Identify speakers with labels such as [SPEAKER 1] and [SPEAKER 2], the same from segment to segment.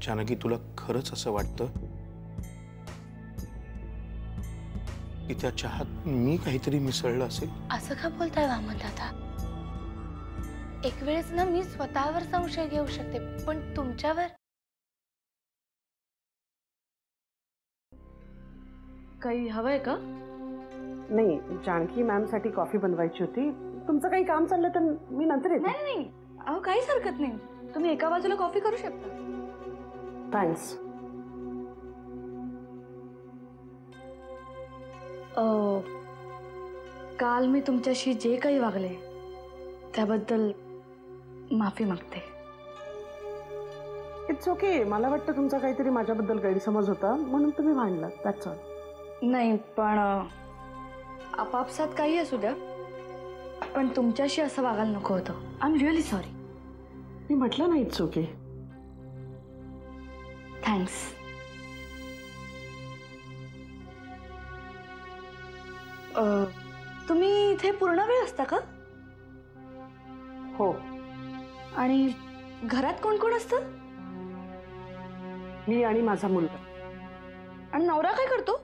[SPEAKER 1] जानकी, तुला खरंच असं वाटतं की त्या चहात मी काहीतरी मिसळलं असेल?
[SPEAKER 2] असं का बोलताय वामन दादा? एक वेळेस ना मी स्वतःवर संशय घेऊ शकते, पण तुमच्यावर?
[SPEAKER 3] काही हवंय का?
[SPEAKER 4] नाही, जानकी मॅम साठी कॉफी बनवायची होती. तुमचं काही काम चाललं तर मी नंतर येते.
[SPEAKER 3] नाही नाही, अहो काहीच हरकत नाही. तुम्ही एका बाजूला कॉफी करू शकता.
[SPEAKER 4] थँक्स.
[SPEAKER 3] काल मी तुमच्याशी जे काही वागले त्याबद्दल माफी मागते.
[SPEAKER 4] It's okay. मला वाटतं तुमचा काहीतरी माझ्याबद्दल गैरसमज होता म्हणून तुम्ही भांडलात. That's all.
[SPEAKER 3] नाही, पण आपापसात काही असू द्या, पण तुमच्याशी असं वागायला नको होतं. I am really sorry.
[SPEAKER 4] मी म्हटलं ना इट्स ओके.
[SPEAKER 3] थँक्स. तुम्ही इथे पूर्ण वेळ असता का?
[SPEAKER 4] हो.
[SPEAKER 3] आणि घरात कोण कोण असतं?
[SPEAKER 4] मी आणि माझा मुलगा.
[SPEAKER 3] आणि नवरा काय करतो?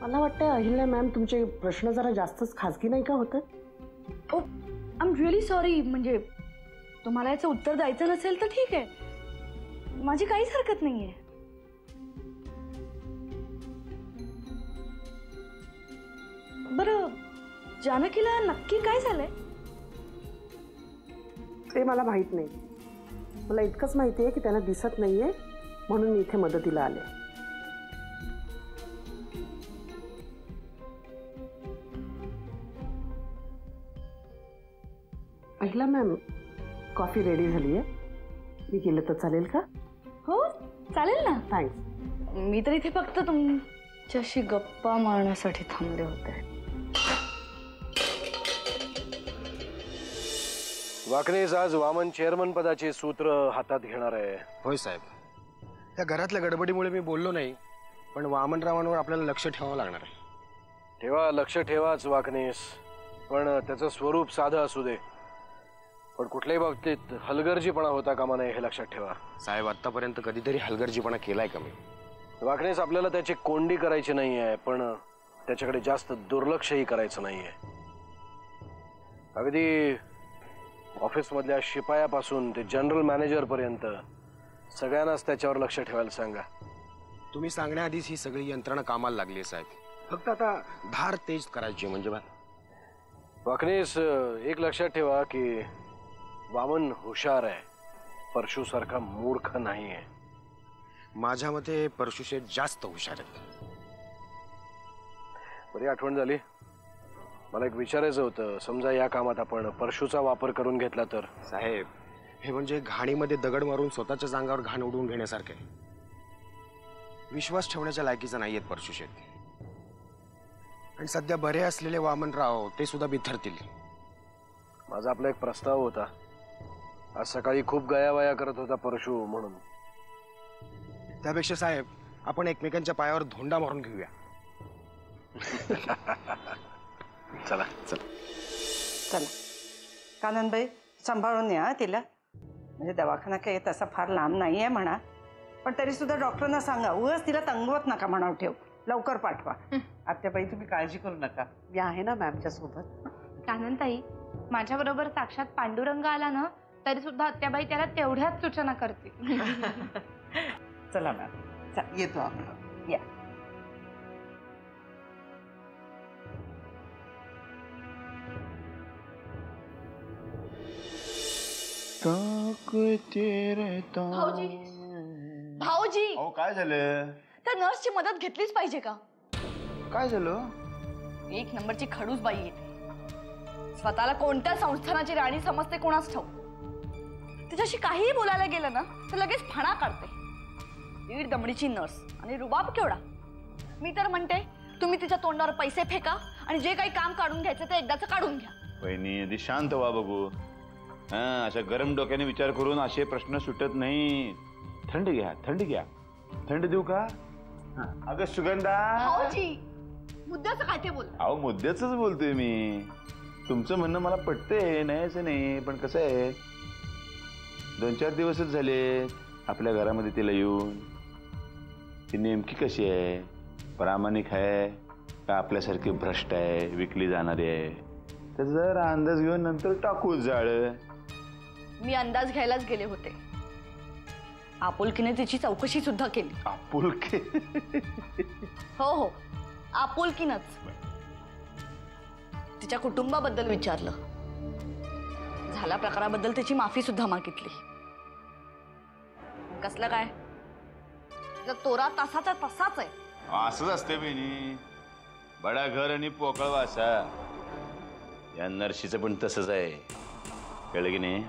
[SPEAKER 4] मला वाटतं अहिल्या मॅम, तुमचे प्रश्न जरा जास्तच खाजगी नाही का होतं?
[SPEAKER 3] ओ, आय एम रिअली सॉरी. म्हणजे तुम्हाला याचं उत्तर द्यायचं नसेल तर ठीक आहे, माझी काहीच हरकत नाहीये. बरं, जानकीला नक्की काय झालंय?
[SPEAKER 4] ते मला माहित नाही. मला इतकंच माहिती आहे की त्यांना दिसत नाहीये म्हणून मी इथे मदतीला आले. अहिल्या मॅम, कॉफी रेडी झाली आहे. मी केलं तर चालेल का?
[SPEAKER 3] हो चालेल ना.
[SPEAKER 4] थँक्स.
[SPEAKER 3] मी तर इथे फक्त तुमच्याशी गप्पा मारण्यासाठी थांबले होते.
[SPEAKER 5] वाकणीस आज वामन चेअरमन पदाचे सूत्र हातात घेणार आहे.
[SPEAKER 6] होय साहेब. त्या घरातल्या गडबडीमुळे मी बोललो नाही, पण वामनरावांवर आपल्याला लक्ष ठेवावं लागणार आहे.
[SPEAKER 5] ठेवा, लक्ष ठेवाच वाकणीस, पण त्याचं स्वरूप साधं असू दे. पण कुठल्याही बाबतीत हलगर्जीपणा होता कामा नये हे लक्षात ठेवा.
[SPEAKER 6] साहेब, आतापर्यंत कधीतरी हलगर्जीपणा केलाय का मी?
[SPEAKER 5] वाकणीस, आपल्याला त्याची कोंडी करायची नाहीये, पण त्याच्याकडे जास्त दुर्लक्षही करायचं नाहीये. अगदी ऑफिसमधल्या शिपायापासून ते जनरल मॅनेजर पर्यंत सगळ्यांनाच त्याच्यावर लक्ष ठेवायला सांगा.
[SPEAKER 6] तुम्ही सांगण्याआधीच ही सगळी यंत्रणा कामाला लागली साहेब. फक्त आता धार तेज करायची म्हणजे बा.
[SPEAKER 5] वाकणीस, एक लक्षात ठेवा की वामन हुशार आहे, परशू सारखा मूर्ख नाहीये.
[SPEAKER 6] माझ्या मते परशुशेठ जास्त हुशार आहेत.
[SPEAKER 5] बरी आठवण झाली. मला एक विचारायचं होतं. समजा या कामात आपण परशूचा वापर करून घेतला तर?
[SPEAKER 6] साहेब, हे म्हणजे घाणीमध्ये दगड मारून स्वतःच्या जांगावर घाण उडवून घेण्यासारखे. विश्वास ठेवण्याच्या लायकीचा नाहीयेत परशुशेठ. आणि सध्या बरे असलेले वामनराव ते सुद्धा बिथरतील.
[SPEAKER 5] माझा आपला एक प्रस्ताव होता. आज सकाळी खूप गयावया करत होता परशू म्हणून.
[SPEAKER 6] त्यापेक्षा साहेब, आपण एकमेकांच्या पायावर धोंडा मारून घेऊया.
[SPEAKER 5] चला
[SPEAKER 7] चला चला. काननबाई, सांभाळून या तिला. म्हणजे दवाखाना काही तसा फार लांब नाही आहे म्हणा, पण तरी सुद्धा डॉक्टरांना सांगा उगाच तिला तंगवत नका म्हणावं. ठेव, लवकर पाठवा.
[SPEAKER 8] आत्याबाई, तुम्ही काळजी करू नका, मी आहे ना मॅमच्या सोबत.
[SPEAKER 2] काननताई, माझ्याबरोबर साक्षात पांडुरंग आला ना तरी सुद्धा आत्याबाई त्याला तेवढ्याच सूचना करतील.
[SPEAKER 8] चला मॅम, येतो आपण.
[SPEAKER 7] या.
[SPEAKER 3] भाऊजी, भाऊजी,
[SPEAKER 9] अहो काय झालं?
[SPEAKER 3] त्या नर्सची मदत घेतलीच पाहिजे का?
[SPEAKER 9] काय झालं?
[SPEAKER 3] एक नंबरची खडूस बाई येते. स्वतःला कोणत्या संस्थानाची राणी समजते कोणास ठाऊक. तिच्याशी काहीही बोलायला गेलं ना तर लगेच फणा काढते. दीड दमडीची नर्स आणि रुबाब केवढा. मी तर म्हणते तुम्ही तिच्या तोंडावर पैसे फेका आणि जे काही काम काढून घ्यायचं ते एकदाच काढून घ्या.
[SPEAKER 9] वहिनी, आधी शांत व्हा बघू. अशा गरम डोक्याने विचार करून असे प्रश्न सुटत नाही. थंड घ्या, थंड घ्या. थंड देऊ का? अगं सुगंधा.
[SPEAKER 3] भाऊजी, मुद्द्याचं काय ते बोल.
[SPEAKER 9] अहो मुद्द्याच बोलतोय मी. तुमचं म्हणणं मला पटतंय, नाही असं नाही, पण कसं आहे 2-4 दिवसच झाले आपल्या घरामध्ये तिला येऊन. ती नेमकी कशी आहे, प्रामाणिक आहे का आपल्यासारखी भ्रष्ट आहे, विकली जाणारी आहे, तर जरा अंदाज घेऊन नंतर टाकू जाळ.
[SPEAKER 3] मी अंदाज घ्यायलाच गेले होते. आपुलकीने तिची चौकशी सुद्धा केली.
[SPEAKER 9] आपुलकी?
[SPEAKER 3] हो हो, आपुलकीनच. तिच्या कुटुंबाबद्दल विचारलं, झाल्या प्रकाराबद्दल तिची माफी सुद्धा मागितली. कसलं काय, तोरा तसाचा तसाच आहे.
[SPEAKER 9] असंच असते बहिणी, बडा घर आणि पोकळ वासा. या नर्शीचं पण तसंच आहे, कळलं की नाही.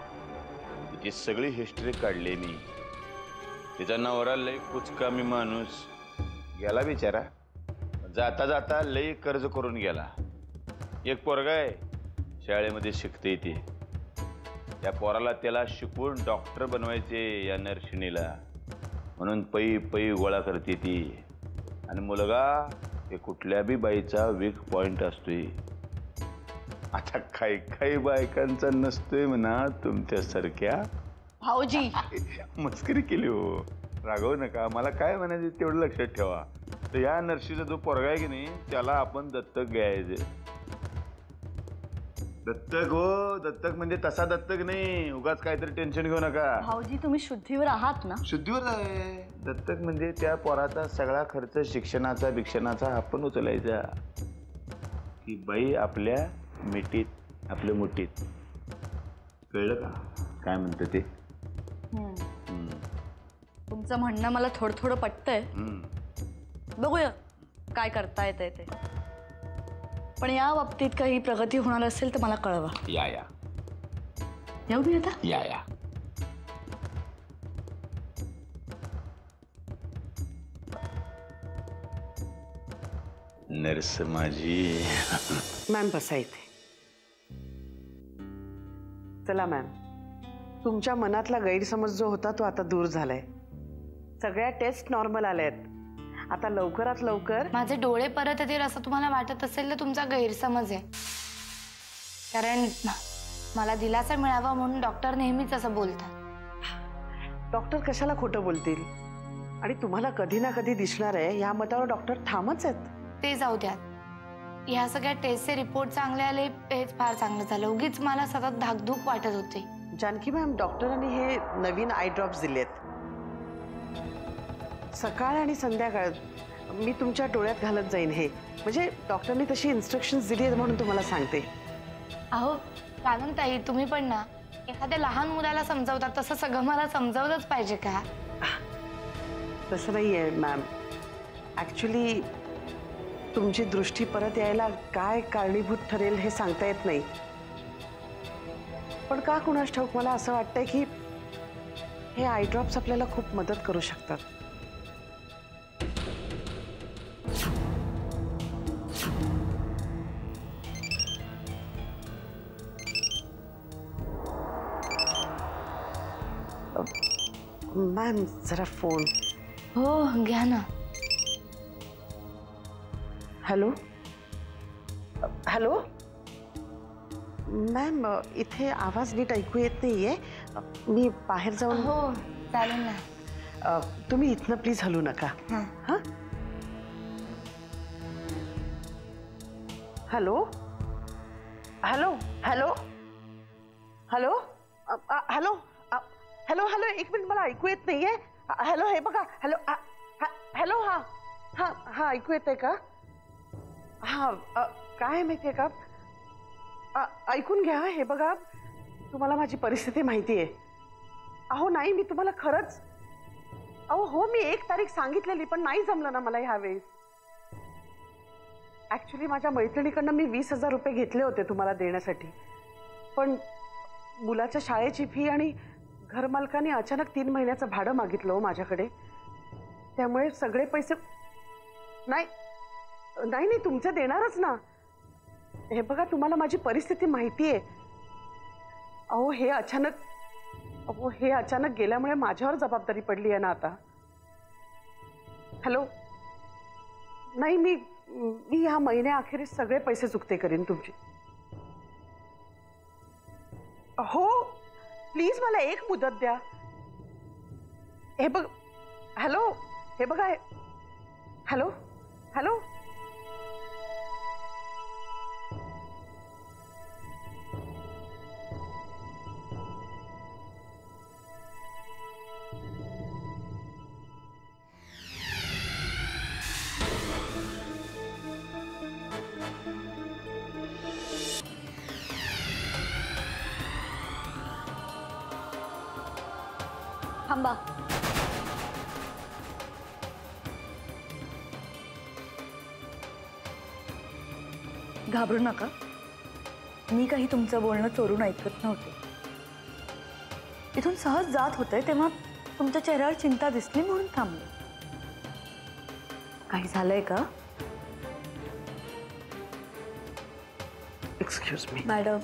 [SPEAKER 9] तिची सगळी हिस्ट्री काढली मी. तिचा नवरा लय कुचकामी माणूस, गेला बिचारा. जाता जाता लय कर्ज करून गेला. एक पोरगा आहे शाळेमध्ये शिकते ती. त्या पोराला त्याला शिकवून डॉक्टर बनवायचे या नर्शिनीला, म्हणून पै पै गोळा करते ती. आणि मुलगा हे कुठल्या बी बाईचा वीक पॉइंट असतोय. आता काही काही बायकांचा नसतोय म्हणा तुमच्यासारख्या.
[SPEAKER 3] भाऊजी
[SPEAKER 9] मस्करी केली हो, रागवू नका. मला काय म्हणायचं तेवढं लक्षात ठेवा. तर या नर्शीचा जो पोरगा आहे की नाही त्याला आपण दत्तक घ्यायचे. दत्तक हो, दत्तक म्हणजे तसा दत्तक नाही, उगाच काहीतरी टेन्शन घेऊ नका.
[SPEAKER 3] भाऊजी तुम्ही शुद्धीवर आहात ना.
[SPEAKER 9] शुद्धीवर आहे. दत्तक म्हणजे त्या पोराचा सगळा खर्च शिक्षणाचा बिक्षणाचा आपण उचलायचा. की बाई आपल्या मिठीत, आपल्या मुठीत. कळलं का काय म्हणतं ते.
[SPEAKER 3] तुमचं म्हणणं मला थोडं थोडं पटतंय. बघूया काय करता येतंय ते. पण या बाबतीत काही प्रगती होणार असेल तर मला कळवा.
[SPEAKER 9] या या
[SPEAKER 3] येऊ मी आता.
[SPEAKER 9] या या. नर्स माझी.
[SPEAKER 4] मॅम बसा इथे. चला मॅम, तुमच्या मनातला गैरसमज जो होता तो आता दूर झालाय. सगळ्या टेस्ट नॉर्मल आल्यात. आता लवकरात लवकर.
[SPEAKER 2] माझे डोळे परत येतील असं तुम्हाला वाटत असेल तर तुमचा गैरसमज आहे. कारण मला दिलासा मिळावा म्हणून डॉक्टर नेहमीच असं बोलतात.
[SPEAKER 4] डॉक्टर कशाला खोटं बोलतील. आणि तुम्हाला कधी ना कधी दिसणार आहे या मतावर डॉक्टर ठामच आहेत.
[SPEAKER 2] ते जाऊ द्या. ह्या सगळ्या टेस्टचे रिपोर्ट चांगले आले हेच फार चांगलं झालं. उगीच मला सतत धाकधूक वाटत होते.
[SPEAKER 4] जानकी मॅम, डॉक्टरांनी हे नवीन आय ड्रॉप्स दिलेत. सकाळ आणि संध्याकाळ मी तुमच्या डोळ्यात घालत जाईन. हे म्हणजे डॉक्टरनी तशी इन्स्ट्रक्शन्स दिली आहेत म्हणून तुम्हाला सांगते.
[SPEAKER 2] अहो काननताई, तुम्ही पण ना एखाद्या लहान मुलाला समजावतात तसं सगळं मला समजावलंच पाहिजे का.
[SPEAKER 4] तसं नाही आहे मॅम. ॲक्च्युली तुमची दृष्टी परत यायला काय कारणीभूत ठरेल हे सांगता येत नाही. पण का कुणास ठाऊक मला असं वाटतंय की हे आय ड्रॉप्स आपल्याला खूप मदत करू शकतात. मॅम जरा फोन.
[SPEAKER 2] हो घ्या ना.
[SPEAKER 4] हॅलो हॅलो मॅम, इथे आवाज नीट ऐकू येत नाहीये. मी बाहेर जाऊन.
[SPEAKER 2] हो चालेल ना.
[SPEAKER 4] तुम्ही इथनं प्लीज हलू नका. हां hello hello hello hello hello hello hello एक मिनिट, मला ऐकू येत नाहीये. हॅलो हे बघा. Hello hello. हां हां हां ऐकू येतंय का. हां काय माहितीये का, ऐकून घ्या. हे बघा, तुम्हाला माझी परिस्थिती माहिती आहे. अहो नाही, मी तुम्हाला खरंच. अहो हो, मी 1 तारीख सांगितलेली पण नाही जमलं ना मला ह्यावेळेस. ॲक्च्युली माझ्या मैत्रिणीकडनं मी 20,000 रुपये घेतले होते तुम्हाला देण्यासाठी. पण मुलाच्या शाळेची फी आणि घरमालकाने अचानक 3 महिन्याचं भाडं मागितलं हो माझ्याकडे. त्यामुळे सगळे पैसे. नाही नाही नाही, तुमचे देणारच ना. हे बघा, तुम्हाला माझी परिस्थिती माहिती आहे. अहो हे अचानक गेल्यामुळे माझ्यावर जबाबदारी पडली आहे ना आता. हॅलो
[SPEAKER 8] नाही, मी ह्या महिन्याअखेरीस सगळे पैसे चुकते करीन तुमचे. हो प्लीज मला एक मुदत द्या. हे बघ, हॅलो, हे बघा, हॅलो हॅलो.
[SPEAKER 3] थांबा. घाबरू नका. मी काही तुमचं बोलणं चोरून ऐकत नव्हते. इथून सहज जात होते तेव्हा तुमच्या चेहऱ्यावर चिंता दिसली म्हणून थांबले. काही झालंय का?
[SPEAKER 8] Excuse me.
[SPEAKER 3] मॅडम,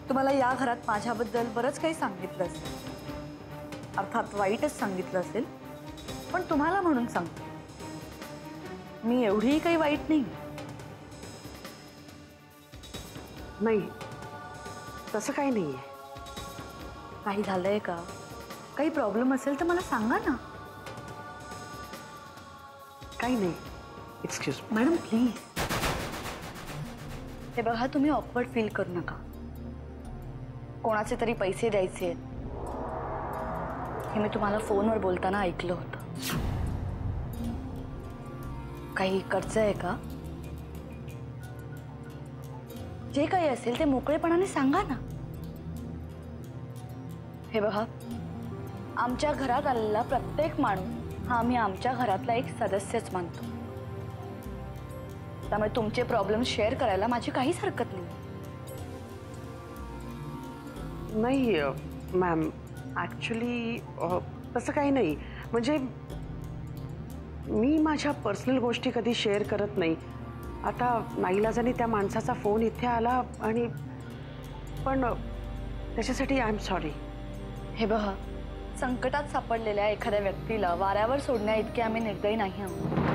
[SPEAKER 3] तुम्हाला या घरात माझ्याबद्दल बरंच काही सांगितलं असेल, अर्थात वाईटच सांगितलं असेल, पण तुम्हाला म्हणून सांगते, मी एवढीही काही वाईट नाही.
[SPEAKER 8] नाही, तसं काही नाहीये.
[SPEAKER 3] काही झालंय का? काही प्रॉब्लेम असेल तर मला सांगा ना.
[SPEAKER 8] काही नाही. Excuse me.
[SPEAKER 3] Madam please. हे बघा, तुम्ही ऑकवर्ड फील करू नका. कोणाचे तरी पैसे द्यायचे आहेत हे मी तुम्हाला फोनवर बोलताना ऐकलं होतं. काही कर्ज आहे का? जे काही असेल ते मोकळेपणाने सांगा ना. हे बघा, आमच्या घरात आलेला प्रत्येक माणूस हा आम्ही आमच्या घरातला एक सदस्यच मानतो. त्यामुळे तुमचे प्रॉब्लेम शेअर करायला माझी काहीच हरकत नाही.
[SPEAKER 8] नाही मॅम, ॲक्च्युली तसं काही नाही. म्हणजे मी माझ्या पर्सनल गोष्टी कधी शेअर करत नाही. आता नाईलाजाने त्या माणसाचा फोन इथे आला आणि पण त्याच्यासाठी आय एम सॉरी.
[SPEAKER 3] हे बघा, संकटात सापडलेल्या एखाद्या व्यक्तीला वाऱ्यावर सोडण्या इतके आम्ही निर्दयी नाही आहोत.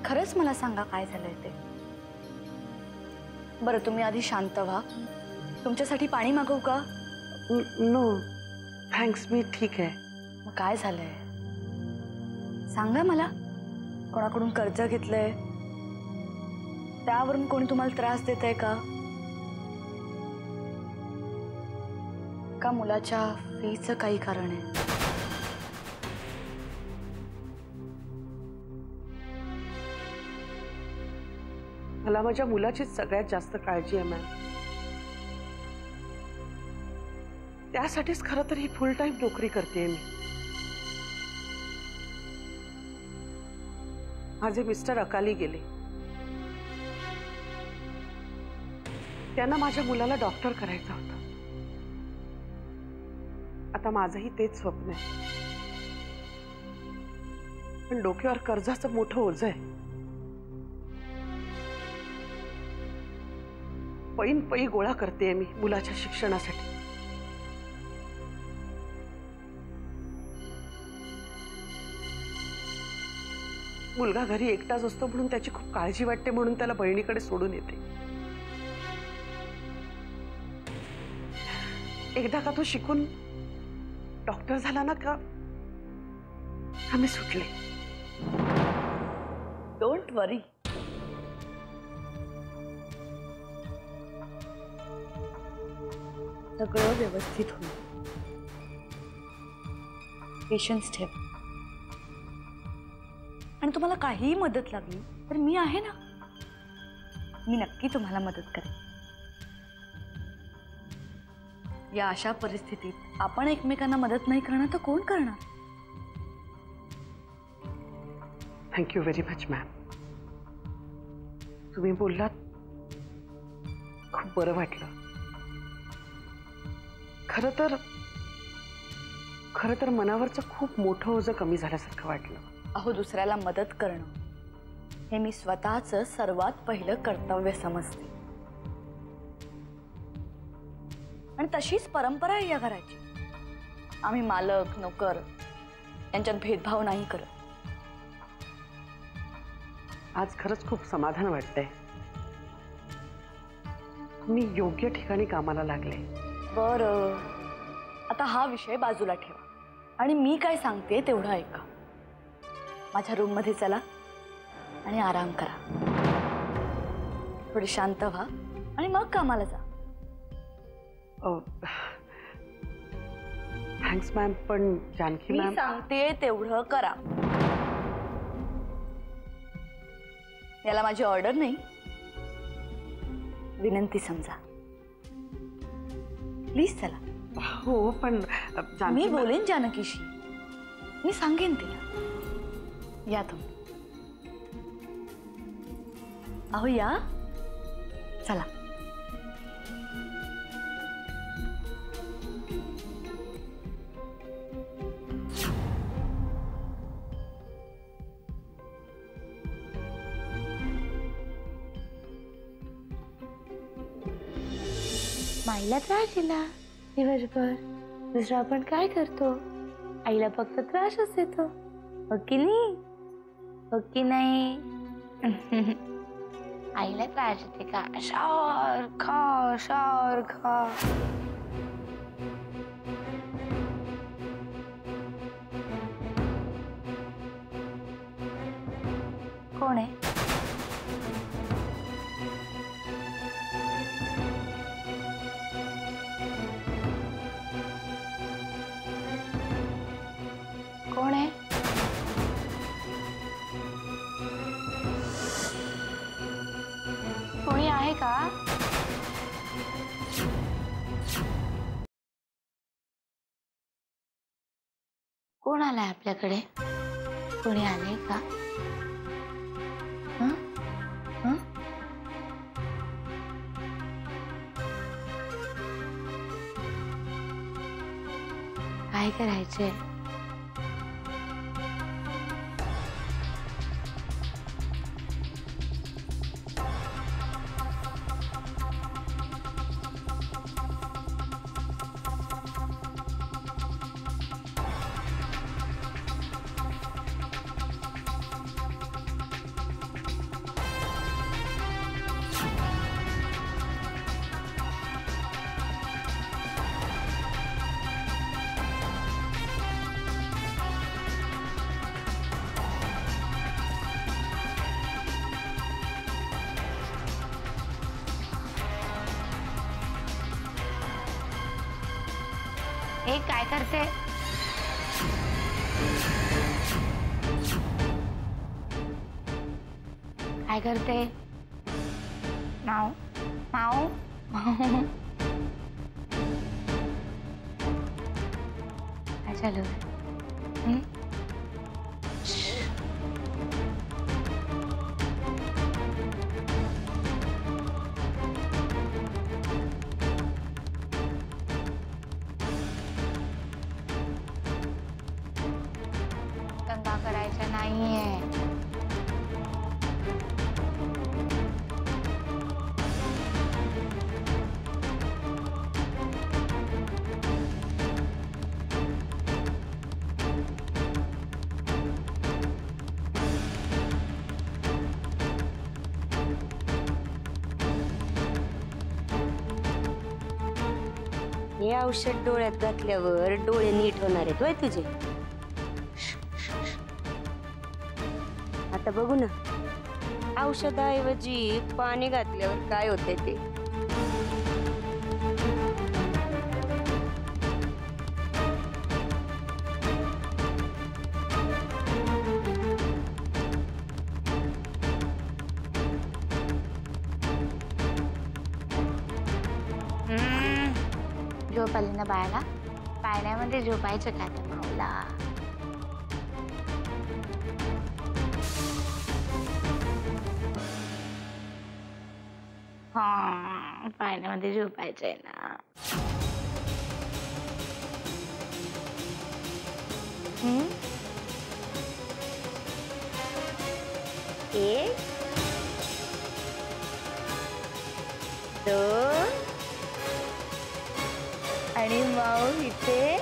[SPEAKER 3] खरंच मला सांगा काय झालंय ते. बरं, तुम्ही आधी शांत व्हा. तुमच्यासाठी पाणी मागवू का?
[SPEAKER 8] नो थँक्स, मी ठीक आहे.
[SPEAKER 3] मग काय झालंय सांगा मला. कोणाकडून कर्ज घेतलंय? त्यावरून कोणी तुम्हाला त्रास देत आहे का? का मुलाच्या फीचं काही कारण आहे?
[SPEAKER 8] मला माझ्या मुलाचीच सगळ्यात जास्त काळजी आहे मॅम. त्यासाठीच खरं तर ही फुल टाइम नोकरी करते मी. माझे मिस्टर अकाली गेले. त्यांना माझ्या मुलाला डॉक्टर करायचा होता. आता माझंही तेच स्वप्न आहे. पण डोक्यावर कर्जाचं मोठं ओझं आहे. पैन पै गोळा करते मी मुलाच्या शिक्षणासाठी. मुलगा घरी एकटाच असतो म्हणून त्याची खूप काळजी वाटते, म्हणून त्याला बहिणीकडे सोडून येते. एकदा का तो शिकून डॉक्टर झाला ना का आम्ही सुटले.
[SPEAKER 3] डोंट वरी. सगळं व्यवस्थित होईल. पेशन्स ठेव. आणि तुम्हाला काहीही मदत लागली तर मी आहे ना. मी नक्की तुम्हाला मदत करेन. या अशा परिस्थितीत आपण एकमेकांना मदत नाही करणार तर कोण करणार?
[SPEAKER 8] Thank you very much ma'am. तुम्ही बोललात खूप बरं वाटलं. खरं तर मनावरचं खूप मोठं ओझं कमी झाल्यासारखं वाटलं.
[SPEAKER 3] अहो, दुसऱ्याला मदत करणं हे मी स्वतःचं सर्वात पहिलं कर्तव्य समजते. आणि तशीच परंपरा आहे या घराची. आम्ही मालक नोकर यांच्यात भेदभाव नाही करत.
[SPEAKER 8] आज खरंच खूप समाधान वाटतंय. मी योग्य ठिकाणी कामाला लागले.
[SPEAKER 3] बरं, आता हा विषय बाजूला ठेवा आणि मी काय सांगते तेवढं ऐका. माझ्या रूममध्ये चला आणि आराम करा. थोडे शांत व्हा आणि मग कामाला जा.
[SPEAKER 8] थँक्स मॅम, पण जानकी
[SPEAKER 3] मी
[SPEAKER 8] मॅम.
[SPEAKER 3] सांगते तेवढं करा. याला माझी ऑर्डर नाही, विनंती समजा. प्लीज चला.
[SPEAKER 8] हो, पण
[SPEAKER 3] मी बोलेन जानकीशी, मी सांगेन तिला. या तुम्ही. अहो या, चला.
[SPEAKER 2] माईला त्रास दिला दिवसभर, दुसरं आपण काय करतो? आईला फक्त त्रासच देतो, हो की नाही? हो की नाही? आईला त्रास देते का? सारखा सारखा. कोण आहे? कोण आहे? कोणी आहे का? कोण आलाय आपल्याकडे? कोणी आलंय का? हं? हं? काय करायचंय? हे काय करते? काय करते? माऊ माऊ. काय चालू आहे? दंगा करायचा नाहीये.
[SPEAKER 10] हे औषध डोळ्यात घातल्यावर डोळे नीट होणार आहेत होय तुझे. आता बघू ना, औषधाऐवजी पाणी घातल्यावर काय होतंय ते.
[SPEAKER 2] झोप आली ना बाळाला? पाळण्यामध्ये झोपायचं का त्या माऊला? हा, पाळण्यामध्ये झोपायचंय ना.
[SPEAKER 10] एक, दोन
[SPEAKER 2] आणि माऊ इथे